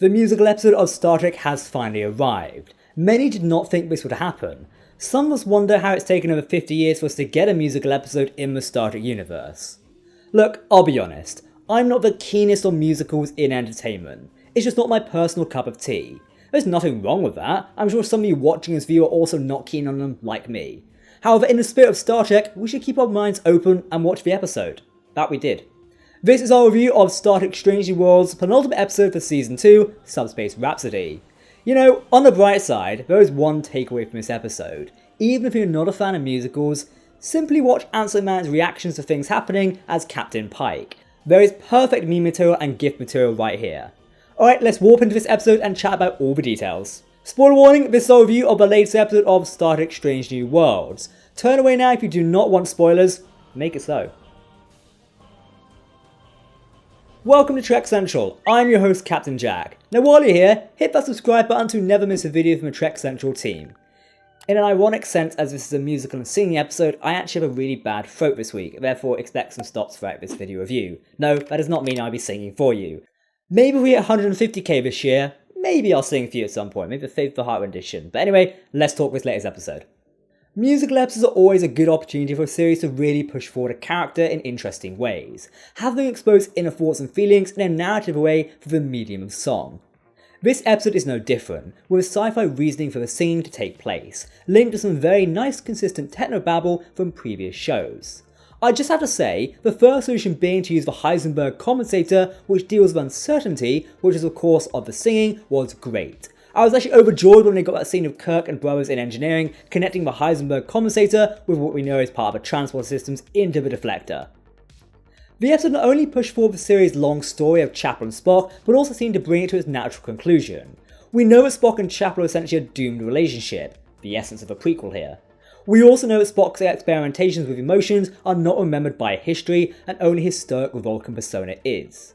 The musical episode of Star Trek has finally arrived. Many did not think this would happen. Some of us wonder how it's taken over 50 years for us to get a musical episode in the Star Trek universe. Look, I'll be honest, I'm not the keenest on musicals in entertainment. It's just not my personal cup of tea. There's nothing wrong with that. I'm sure some of you watching this video are also not keen on them like me. However, in the spirit of Star Trek, we should keep our minds open and watch the episode. That we did. This is our review of Star Trek Strange New Worlds' penultimate episode for Season 2, Subspace Rhapsody. You know, on the bright side, there is one takeaway from this episode. Even if you're not a fan of musicals, simply watch Ansel Man's reactions to things happening as Captain Pike. There is perfect meme material and GIF material right here. Alright, let's warp into this episode and chat about all the details. Spoiler warning, this is our review of the latest episode of Star Trek Strange New Worlds. Turn away now if you do not want spoilers, make it so. Welcome to Trek Central, I'm your host Captain Jack. Now while you're here, hit that subscribe button to never miss a video from the Trek Central team. In an ironic sense, as this is a musical and singing episode, I actually have a really bad throat this week, therefore expect some stops throughout this video review. No, that does not mean I'll be singing for you. Maybe we hit 150k this year, maybe I'll sing for you at some point, maybe a Faith for Heart rendition. But anyway, let's talk this latest episode. Musical episodes are always a good opportunity for a series to really push forward a character in interesting ways, have them expose inner thoughts and feelings in a narrative way through the medium of song. This episode is no different, with sci-fi reasoning for the singing to take place, linked to some very nice consistent technobabble from previous shows. I just have to say, the first solution being to use the Heisenberg compensator, which deals with uncertainty, which is of course of the singing, was great. I was actually overjoyed when they got that scene of Kirk and brothers in engineering connecting the Heisenberg compensator with what we know is part of the transport systems into the deflector. The episode not only pushed forward the series' long story of Chapel and Spock, but also seemed to bring it to its natural conclusion. We know that Spock and Chapel are essentially a doomed relationship, the essence of a prequel here. We also know that Spock's experimentations with emotions are not remembered by history, and only his stoic Vulcan persona is.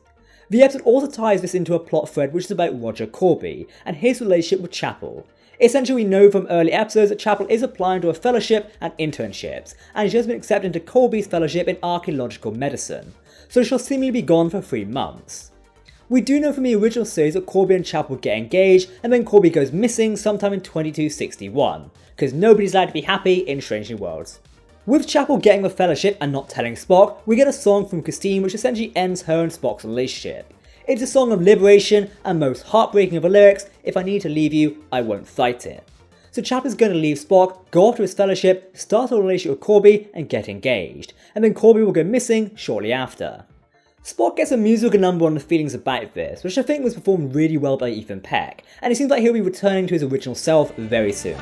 The episode also ties this into a plot thread which is about Roger Corby and his relationship with Chapel. Essentially, we know from early episodes that Chapel is applying to a fellowship and internships, and she has been accepted into Corby's fellowship in archaeological medicine, so she'll seemingly be gone for 3 months. We do know from the original series that Corby and Chapel get engaged, and then Corby goes missing sometime in 2261, because nobody's allowed to be happy in Strange New Worlds. With Chapel getting the fellowship and not telling Spock, we get a song from Christine which essentially ends her and Spock's relationship. It's a song of liberation, and most heartbreaking of the lyrics, if I need to leave you, I won't fight it. So Chapel's going to leave Spock, go off to his fellowship, start a relationship with Corby, and get engaged, and then Corby will go missing shortly after. Spock gets a musical number on the feelings about this, which I think was performed really well by Ethan Peck, and it seems like he'll be returning to his original self very soon.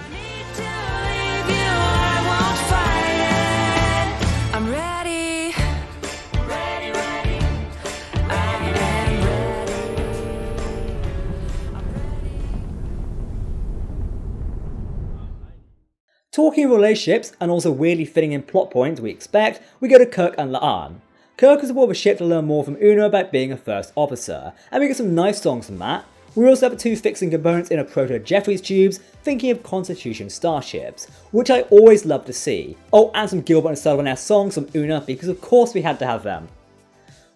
Talking of relationships, and also weirdly fitting in plot points we expect, we go to Kirk and La'an. Kirk is aboard the ship to learn more from Una about being a first officer, and we get some nice songs from that. We also have the 2 fixing components in a proto-Jeffries tubes, thinking of Constitution starships, which I always love to see. Oh, and some Gilbert and Sullivan-esque songs from Una, because of course we had to have them.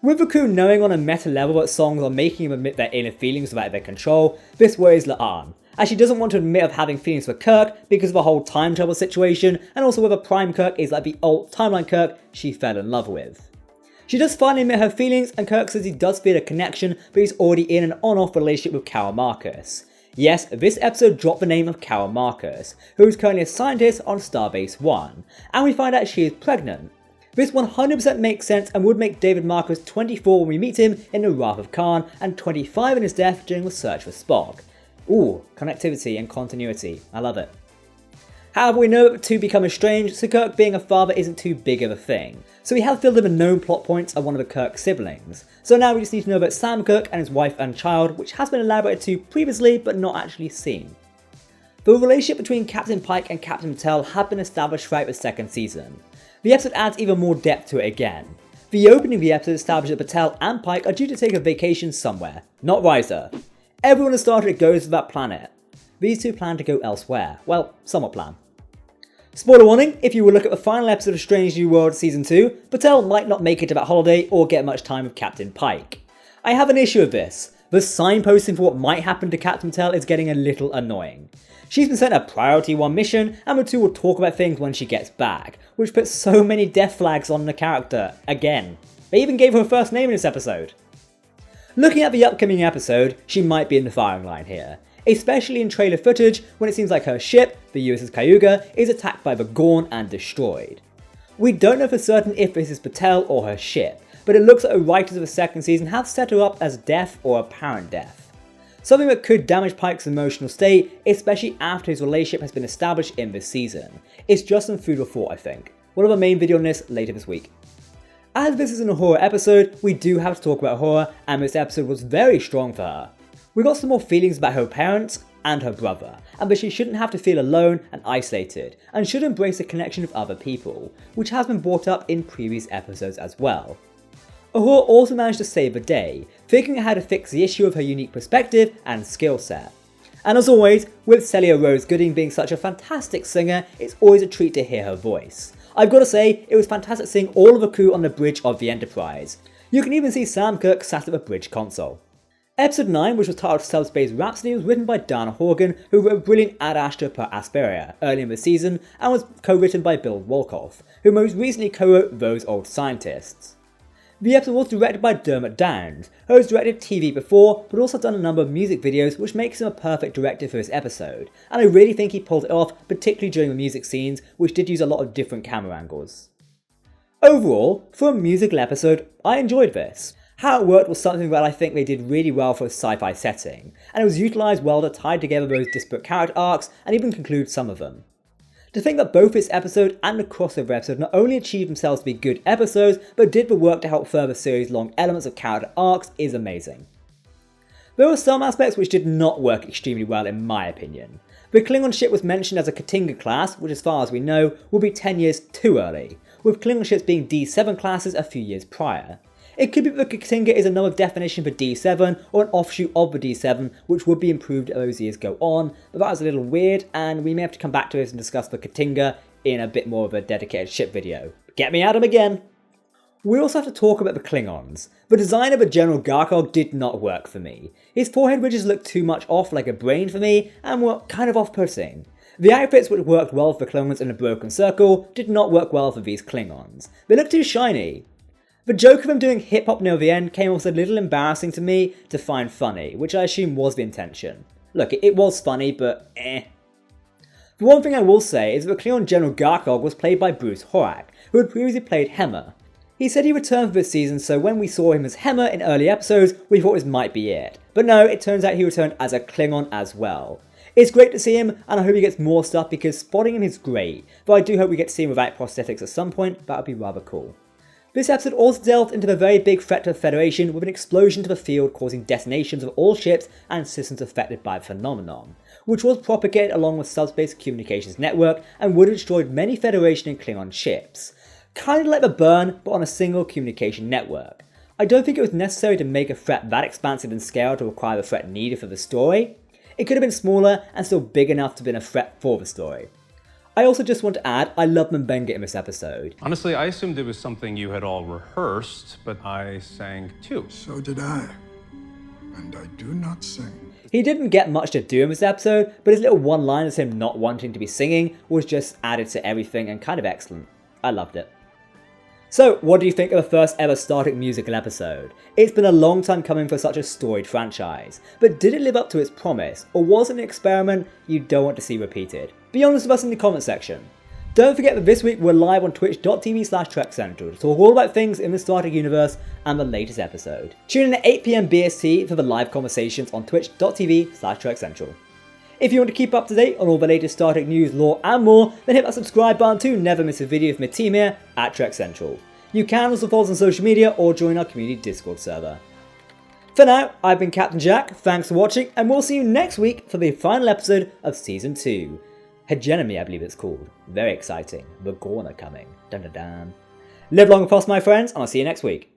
With the crew knowing on a meta level that songs are making them admit their inner feelings without their control, this worries La'an, as she doesn't want to admit of having feelings for Kirk because of the whole time travel situation, and also whether Prime Kirk is like the old timeline Kirk she fell in love with. She does finally admit her feelings, and Kirk says he does feel a connection, but he's already in an on-off relationship with Carol Marcus. Yes, this episode dropped the name of Carol Marcus, who is currently a scientist on Starbase 1, and we find out she is pregnant. This 100% makes sense and would make David Marcus 24 when we meet him in The Wrath of Khan, and 25 in his death during the search for Spock. Ooh, connectivity and continuity, I love it. However, we know that the 2 become estranged, so Kirk being a father isn't too big of a thing. So we have filled in the known plot points of one of the Kirk siblings. So now we just need to know about Sam Kirk and his wife and child, which has been elaborated to previously but not actually seen. The relationship between Captain Pike and Captain Patel had been established throughout the 2nd season. The episode adds even more depth to it again. The opening of the episode established that Patel and Pike are due to take a vacation somewhere, not Riser. Everyone in Star Trek goes to that planet. These 2 plan to go elsewhere. Well, somewhat plan. Spoiler warning, if you will look at the final episode of Strange New Worlds Season 2, Patel might not make it to that holiday or get much time with Captain Pike. I have an issue with this. The signposting for what might happen to Captain Tell is getting a little annoying. She's been sent a Priority 1 mission, and the two will talk about things when she gets back, which puts so many death flags on the character, again. They even gave her a first name in this episode. Looking at the upcoming episode, she might be in the firing line here, especially in trailer footage when it seems like her ship, the USS Cayuga, is attacked by the Gorn and destroyed. We don't know for certain if this is Patel or her ship, but it looks like the writers of the second season have set her up as death or apparent death. Something that could damage Pike's emotional state, especially after his relationship has been established in this season. It's just some food for thought, I think. We'll have a main video on this later this week. As this isn't a horror episode, we do have to talk about horror, and this episode was very strong for her. We got some more feelings about her parents and her brother, and that she shouldn't have to feel alone and isolated, and should embrace a connection with other people, which has been brought up in previous episodes as well. Uhura also managed to save the day, figuring out how to fix the issue of her unique perspective and skill set. And as always, with Celia Rose Gooding being such a fantastic singer, it's always a treat to hear her voice. I've got to say, it was fantastic seeing all of the crew on the bridge of the Enterprise. You can even see Sam Kirk sat at the bridge console. Episode 9, which was titled Subspace Rhapsody, was written by Dana Horgan, who wrote a brilliant Ad Astra per Asperia early in the season, and was co-written by Bill Wolkoff, who most recently co-wrote Those Old Scientists. The episode was directed by Dermot Downs, who has directed TV before, but also done a number of music videos, which makes him a perfect director for this episode, and I really think he pulled it off, particularly during the music scenes, which did use a lot of different camera angles. Overall, for a musical episode, I enjoyed this. How it worked was something that I think they did really well for a sci-fi setting, and it was utilised well to tie together those disparate character arcs and even conclude some of them. To think that both this episode and the crossover episode not only achieved themselves to be good episodes, but did the work to help further series-long elements of character arcs is amazing. There were some aspects which did not work extremely well in my opinion. The Klingon ship was mentioned as a Katinga class, which as far as we know, would be 10 years too early, with Klingon ships being D7 classes a few years prior. It could be that the Katinga is another definition for D7 or an offshoot of the D7, which would be improved as those years go on, but that was a little weird, and we may have to come back to this and discuss the Katinga in a bit more of a dedicated ship video. Get me at him again! We also have to talk about the Klingons. The design of the General Garkog did not work for me. His forehead ridges looked too much off like a brain for me, and were kind of off-putting. The outfits which worked well for the Klingons in the Broken Circle did not work well for these Klingons. They looked too shiny. The joke of him doing hip-hop near the end came off a little embarrassing to me to find funny, which I assume was the intention. Look, it was funny, but eh. The one thing I will say is that the Klingon General Garkog was played by Bruce Horak, who had previously played Hemmer. He said he returned for this season, so when we saw him as Hemmer in early episodes, we thought this might be it. But no, it turns out he returned as a Klingon as well. It's great to see him, and I hope he gets more stuff because spotting him is great, though I do hope we get to see him without prosthetics at some point. That would be rather cool. This episode also delved into the very big threat to the Federation with an explosion to the field causing detonations of all ships and systems affected by the phenomenon, which was propagated along with Subspace Communications Network and would have destroyed many Federation and Klingon ships. Kinda like the burn, but on a single communication network. I don't think it was necessary to make a threat that expansive in scale to require the threat needed for the story. It could have been smaller and still big enough to have been a threat for the story. I also just want to add, I love Mbenga in this episode. Honestly, I assumed it was something you had all rehearsed, but I sang too. So did I. And I do not sing. He didn't get much to do in this episode, but his little one-liners him not wanting to be singing was just added to everything and kind of excellent. I loved it. So, what do you think of the first ever Star Trek musical episode? It's been a long time coming for such a storied franchise, but did it live up to its promise, or was it an experiment you don't want to see repeated? Be honest with us in the comment section. Don't forget that this week we're live on twitch.tv/TrekCentral to talk all about things in the Star Trek universe and the latest episode. Tune in at 8 PM BST for the live conversations on twitch.tv/TrekCentral. If you want to keep up to date on all the latest Star Trek news, lore and more, then hit that subscribe button to never miss a video from my team here at Trek Central. You can also follow us on social media or join our community Discord server. For now, I've been Captain Jack, thanks for watching, and we'll see you next week for the final episode of Season 2. Hegemony, I believe it's called. Very exciting. The Gorn are coming. Dun dun dun. Live long and prosper, my friends, and I'll see you next week.